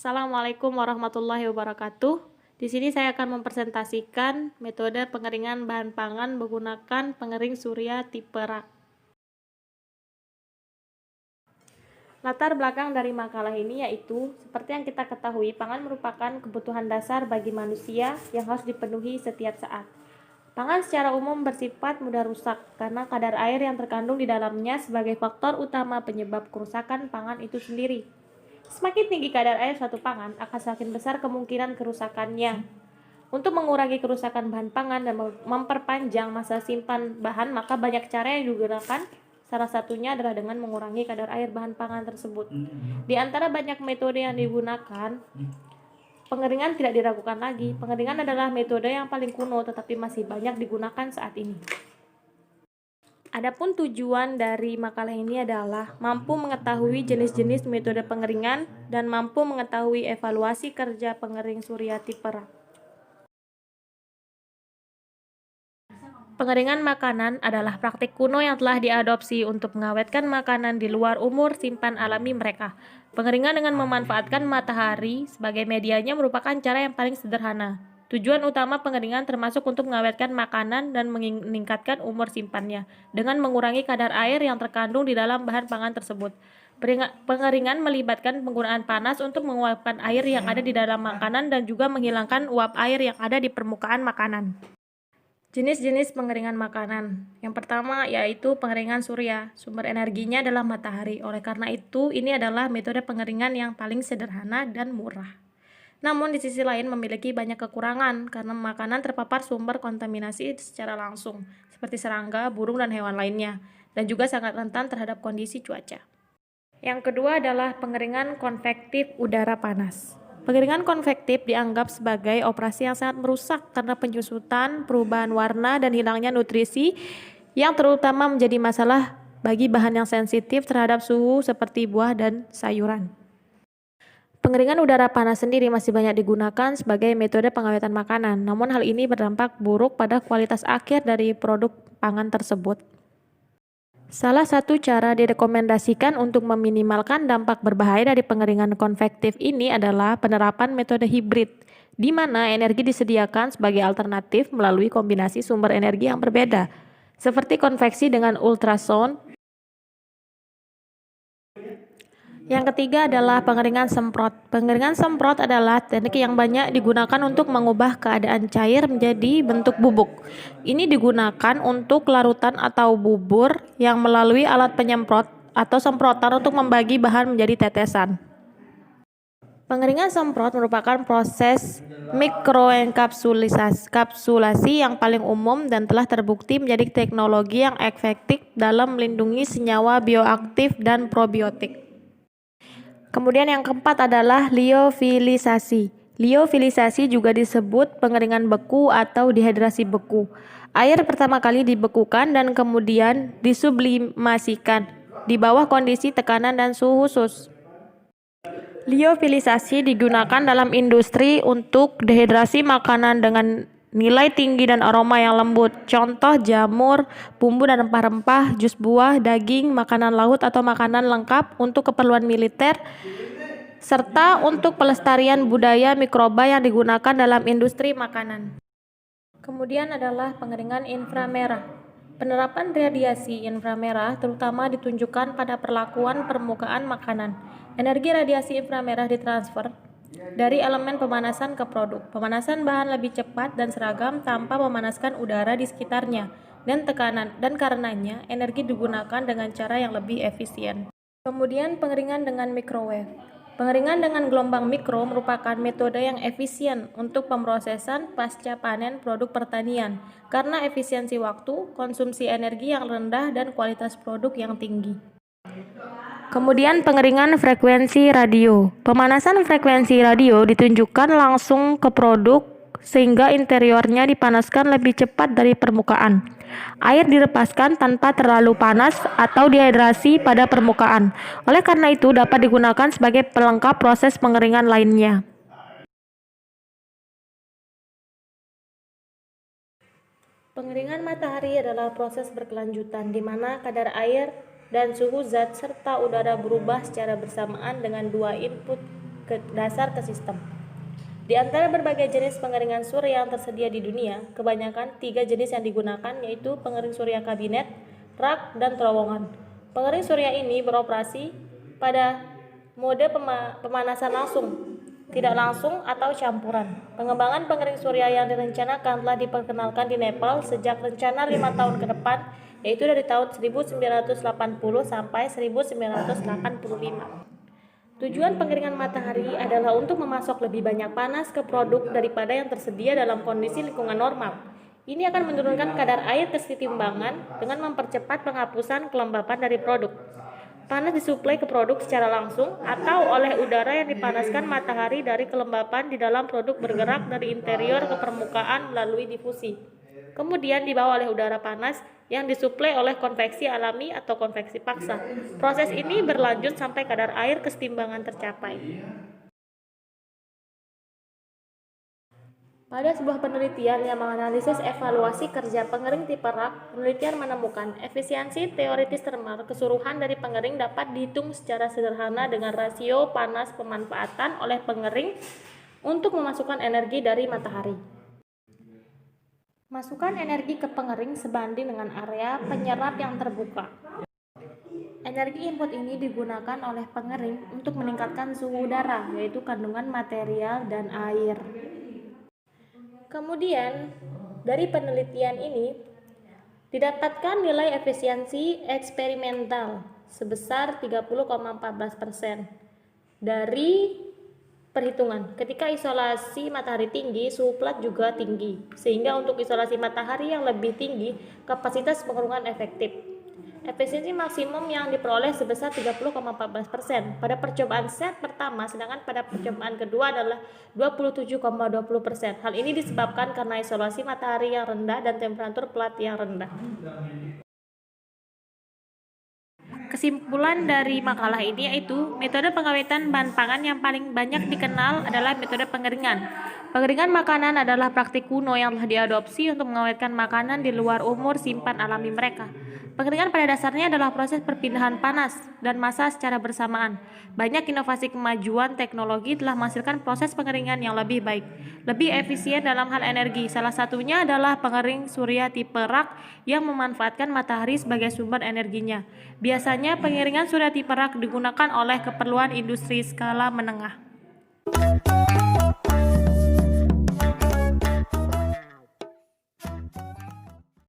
Assalamualaikum warahmatullahi wabarakatuh. Di sini saya akan mempresentasikan metode pengeringan bahan pangan menggunakan pengering surya tipe rak. Latar belakang dari makalah ini yaitu, seperti yang kita ketahui, pangan merupakan kebutuhan dasar bagi manusia yang harus dipenuhi setiap saat. Pangan secara umum bersifat mudah rusak karena kadar air yang terkandung di dalamnya sebagai faktor utama penyebab kerusakan pangan itu sendiri. Semakin tinggi kadar air suatu pangan, akan semakin besar kemungkinan kerusakannya. Untuk mengurangi kerusakan bahan pangan dan memperpanjang masa simpan bahan, maka banyak cara yang digunakan. Salah satunya adalah dengan mengurangi kadar air bahan pangan tersebut. Di antara banyak metode yang digunakan, pengeringan tidak diragukan lagi. Pengeringan adalah metode yang paling kuno tetapi masih banyak digunakan saat ini. Adapun tujuan dari makalah ini adalah mampu mengetahui jenis-jenis metode pengeringan dan mampu mengetahui evaluasi kerja pengering surya tipe rak. Pengeringan makanan adalah praktik kuno yang telah diadopsi untuk mengawetkan makanan di luar umur simpan alami mereka. Pengeringan dengan memanfaatkan matahari sebagai medianya merupakan cara yang paling sederhana. Tujuan utama pengeringan termasuk untuk mengawetkan makanan dan meningkatkan umur simpannya dengan mengurangi kadar air yang terkandung di dalam bahan pangan tersebut. Pengeringan melibatkan penggunaan panas untuk menguapkan air yang ada di dalam makanan dan juga menghilangkan uap air yang ada di permukaan makanan. Jenis-jenis pengeringan makanan. Yang pertama yaitu pengeringan surya. Sumber energinya adalah matahari. Oleh karena itu, ini adalah metode pengeringan yang paling sederhana dan murah. Namun di sisi lain memiliki banyak kekurangan karena makanan terpapar sumber kontaminasi secara langsung, seperti serangga, burung, dan hewan lainnya, dan juga sangat rentan terhadap kondisi cuaca. Yang kedua adalah pengeringan konvektif udara panas. Pengeringan konvektif dianggap sebagai operasi yang sangat merusak karena penyusutan, perubahan warna, dan hilangnya nutrisi yang terutama menjadi masalah bagi bahan yang sensitif terhadap suhu seperti buah dan sayuran. Pengeringan udara panas sendiri masih banyak digunakan sebagai metode pengawetan makanan, namun hal ini berdampak buruk pada kualitas akhir dari produk pangan tersebut. Salah satu cara direkomendasikan untuk meminimalkan dampak berbahaya dari pengeringan konvektif ini adalah penerapan metode hibrid, di mana energi disediakan sebagai alternatif melalui kombinasi sumber energi yang berbeda, seperti konveksi dengan ultrasound. Yang ketiga adalah pengeringan semprot. Pengeringan semprot adalah teknik yang banyak digunakan untuk mengubah keadaan cair menjadi bentuk bubuk. Ini digunakan untuk larutan atau bubur yang melalui alat penyemprot atau semprotan untuk membagi bahan menjadi tetesan. Pengeringan semprot merupakan proses mikroenkapsulasi yang paling umum dan telah terbukti menjadi teknologi yang efektif dalam melindungi senyawa bioaktif dan probiotik. Kemudian yang keempat adalah liofilisasi. Liofilisasi juga disebut pengeringan beku atau dehidrasi beku. Air pertama kali dibekukan dan kemudian disublimasikan di bawah kondisi tekanan dan suhu khusus. Liofilisasi digunakan dalam industri untuk dehidrasi makanan dengan nilai tinggi dan aroma yang lembut. Contoh jamur, bumbu dan rempah-rempah, jus buah, daging, makanan laut atau makanan lengkap untuk keperluan militer, serta untuk pelestarian budaya mikroba yang digunakan dalam industri makanan. Kemudian adalah pengeringan inframerah. Penerapan radiasi inframerah terutama ditunjukkan pada perlakuan permukaan makanan. Energi radiasi inframerah ditransfer dari elemen pemanasan ke produk. Pemanasan bahan lebih cepat dan seragam tanpa memanaskan udara di sekitarnya dan tekanan, dan karenanya energi digunakan dengan cara yang lebih efisien. Kemudian pengeringan dengan microwave. Pengeringan dengan gelombang mikro merupakan metode yang efisien untuk pemrosesan pasca panen produk pertanian karena efisiensi waktu, konsumsi energi yang rendah, dan kualitas produk yang tinggi. Kemudian pengeringan frekuensi radio. Pemanasan frekuensi radio ditunjukkan langsung ke produk sehingga interiornya dipanaskan lebih cepat dari permukaan. Air dilepaskan tanpa terlalu panas atau dehidrasi pada permukaan. Oleh karena itu dapat digunakan sebagai pelengkap proses pengeringan lainnya. Pengeringan matahari adalah proses berkelanjutan di mana kadar air dan suhu zat serta udara berubah secara bersamaan dengan dua input dasar ke sistem. Di antara berbagai jenis pengeringan surya yang tersedia di dunia, kebanyakan 3 jenis yang digunakan yaitu pengering surya kabinet, rak, dan terowongan. Pengering surya ini beroperasi pada mode pemanasan langsung, tidak langsung atau campuran. Pengembangan pengering surya yang direncanakan telah diperkenalkan di Nepal sejak rencana 5 tahun ke depan, yaitu dari tahun 1980 sampai 1985. Tujuan pengeringan matahari adalah untuk memasok lebih banyak panas ke produk daripada yang tersedia dalam kondisi lingkungan normal. Ini akan menurunkan kadar air kesetimbangan dengan mempercepat penghapusan kelembapan dari produk. Panas disuplai ke produk secara langsung atau oleh udara yang dipanaskan matahari dari kelembapan di dalam produk bergerak dari interior ke permukaan melalui difusi. Kemudian dibawa oleh udara panas yang disuplai oleh konveksi alami atau konveksi paksa. Proses ini berlanjut sampai kadar air kesetimbangan tercapai. Pada sebuah penelitian yang menganalisis evaluasi kerja pengering tipe rak, penelitian menemukan efisiensi teoritis termal keseluruhan dari pengering dapat dihitung secara sederhana dengan rasio panas pemanfaatan oleh pengering untuk memasukkan energi dari matahari. Masukkan energi ke pengering sebanding dengan area penyerap yang terbuka. Energi input ini digunakan oleh pengering untuk meningkatkan suhu udara, yaitu kandungan material dan air. Kemudian, dari penelitian ini didapatkan nilai efisiensi eksperimental sebesar 30,14% dari perhitungan. Ketika isolasi matahari tinggi, suhu plat juga tinggi. Sehingga untuk isolasi matahari yang lebih tinggi, kapasitas pengurangan efektif. Efisiensi maksimum yang diperoleh sebesar 30,14% pada percobaan set pertama, sedangkan pada percobaan kedua adalah 27,20%. Hal ini disebabkan karena isolasi matahari yang rendah dan temperatur plat yang rendah. Kesimpulan dari makalah ini yaitu metode pengawetan bahan pangan yang paling banyak dikenal adalah metode pengeringan. Pengeringan makanan adalah praktik kuno yang telah diadopsi untuk mengawetkan makanan di luar umur simpan alami mereka. Pengeringan pada dasarnya adalah proses perpindahan panas dan massa secara bersamaan. Banyak inovasi kemajuan teknologi telah menghasilkan proses pengeringan yang lebih baik, lebih efisien dalam hal energi. Salah satunya adalah pengering surya tipe rak yang memanfaatkan matahari sebagai sumber energinya. Biasanya pengeringan surya tipe rak digunakan oleh keperluan industri skala menengah.